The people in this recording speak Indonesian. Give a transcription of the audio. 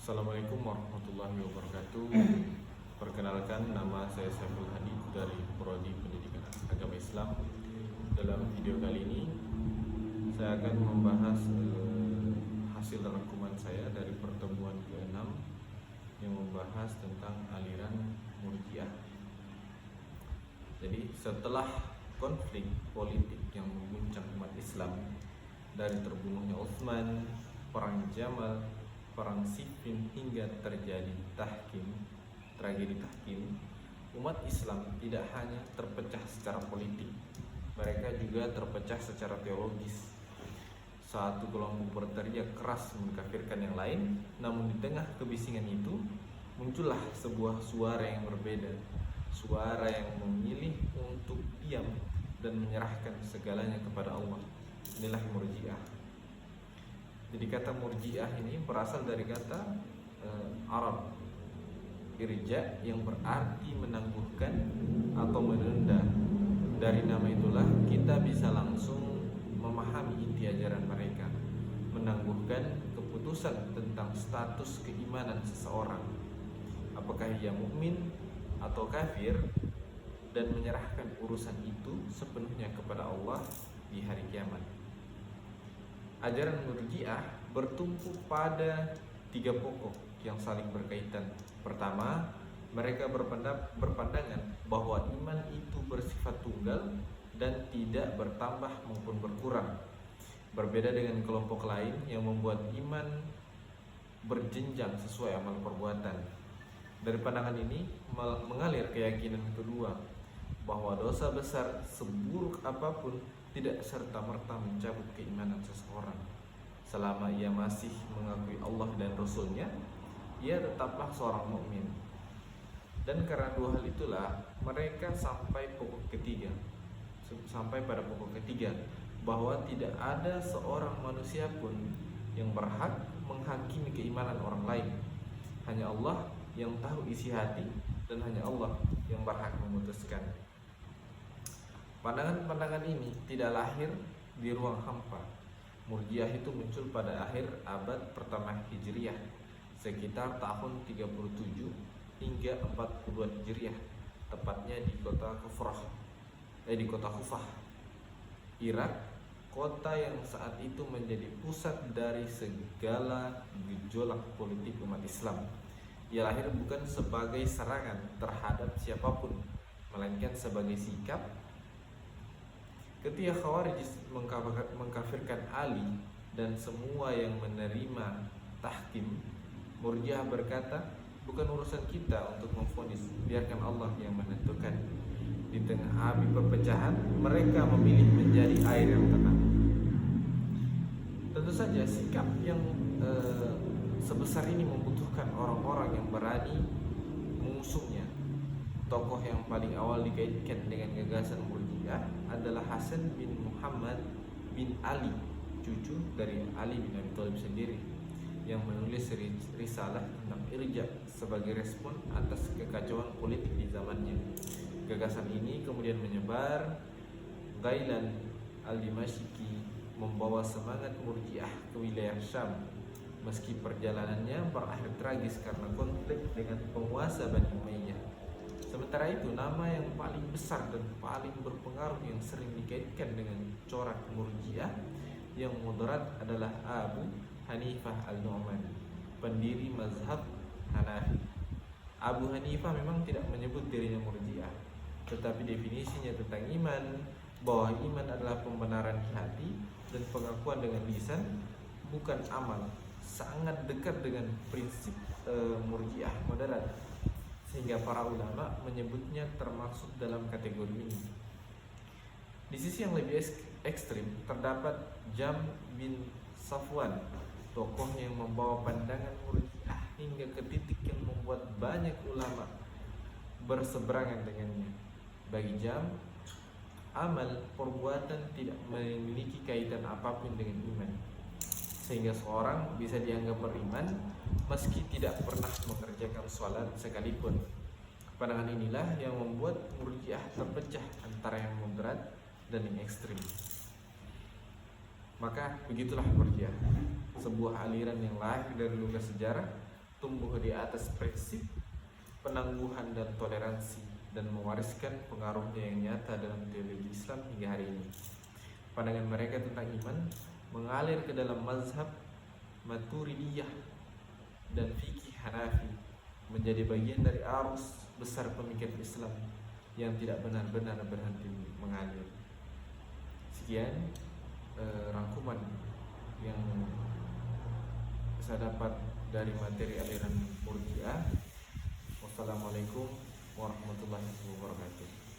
Assalamualaikum warahmatullahi wabarakatuh. Perkenalkan, nama saya Saiful Hadi dari Prodi Pendidikan Agama Islam. Dalam video kali ini saya akan membahas hasil rangkuman saya dari pertemuan ke-6 yang membahas tentang aliran Murji'ah. Jadi setelah konflik politik yang mengguncang umat Islam, dari terbunuhnya Utsman, perang Jamal, perang Siffin, hingga terjadi tragedi Tahkim, umat Islam tidak hanya terpecah secara politik, mereka juga terpecah secara teologis. Satu kelompok berteriak keras mengkafirkan yang lain, namun di tengah kebisingan itu muncullah sebuah suara yang berbeda, suara yang memilih untuk diam dan menyerahkan segalanya kepada Allah. Inilah Murji'ah. Jadi kata Murji'ah ini berasal dari kata Arab irja, yang berarti menangguhkan atau menunda. Dari nama itulah kita bisa langsung memahami inti ajaran mereka, menangguhkan keputusan tentang status keimanan seseorang, apakah ia mukmin atau kafir, dan menyerahkan urusan itu sepenuhnya kepada Allah di hari kiamat. Ajaran Murji'ah bertumpu pada 3 pokok yang saling berkaitan. Pertama, mereka berpandangan bahwa iman itu bersifat tunggal dan tidak bertambah maupun berkurang. Berbeda dengan kelompok lain yang membuat iman berjenjang sesuai amal perbuatan. Dari pandangan ini mengalir keyakinan kedua, bahwa dosa besar seburuk apapun tidak serta-merta mencabut keimanan seseorang. Selama ia masih mengakui Allah dan Rasul-Nya, ia tetaplah seorang mukmin. Dan karena 2 hal itulah mereka sampai pada pokok ketiga, bahwa tidak ada seorang manusia pun yang berhak menghakimi keimanan orang lain. Hanya Allah yang tahu isi hati, dan hanya Allah yang berhak memutuskan. Pandangan-pandangan ini tidak lahir di ruang hampa. Murji'ah itu muncul pada akhir abad pertama Hijriah, sekitar tahun 37 hingga 42 Hijriah, tepatnya di kota Kufah, Irak, kota yang saat itu menjadi pusat dari segala gejolak politik umat Islam. Ia lahir bukan sebagai serangan terhadap siapapun, melainkan sebagai sikap ketika Khawarij mengkafirkan Ali dan semua yang menerima tahkim. Murji'ah berkata, bukan urusan kita untuk memvonis, biarkan Allah yang menentukan. Di tengah api perpecahan, mereka memilih menjadi air yang tenang. Tentu saja sikap yang sebesar ini membutuhkan orang-orang yang berani mengusungnya. Tokoh yang paling awal dikaitkan dengan gagasan Murji'ah adalah Hasan bin Muhammad bin Ali, cucu dari Ali bin Abi Thalib sendiri, yang menulis risalah tentang irja sebagai respon atas kekacauan politik di zamannya. Gagasan ini kemudian menyebar. Ghailan al-Dimashqi membawa semangat Murji'ah ke wilayah Syam, meski perjalanannya berakhir tragis karena konflik dengan penguasa Bani Umayyah. Sementara itu, nama yang paling besar dan paling berpengaruh yang sering dikaitkan dengan corak Murji'ah yang moderat adalah Abu Hanifah al-Nu'mani, pendiri mazhab Hanafi. Abu Hanifah memang tidak menyebut dirinya Murji'ah, tetapi definisinya tentang iman, bahwa iman adalah pembenaran di hati dan pengakuan dengan lisan, bukan amal, sangat dekat dengan prinsip Murji'ah moderat, sehingga para ulama menyebutnya termasuk dalam kategori ini. Di sisi yang lebih ekstrim terdapat Jam bin Safwan, tokoh yang membawa pandangan Murji'ah hingga ke titik yang membuat banyak ulama berseberangan dengannya. Bagi Jam, amal perbuatan tidak memiliki kaitan apapun dengan iman, sehingga seorang bisa dianggap beriman meski tidak pernah mengerjakan sholat sekalipun. Pandangan inilah yang membuat Murji'ah terpecah antara yang moderat dan yang ekstrim. Maka begitulah Murji'ah, sebuah aliran yang lahir dari luka sejarah, tumbuh di atas prinsip penangguhan dan toleransi, dan mewariskan pengaruhnya yang nyata dalam teologi Islam hingga hari ini. Pandangan mereka tentang iman mengalir ke dalam mazhab Maturidiyah dan fikih Hanafi, menjadi bagian dari arus besar pemikiran Islam yang tidak benar-benar berhenti mengalir. Sekian rangkuman yang saya dapat dari materi aliran Murji'ah. Wassalamualaikum warahmatullahi wabarakatuh.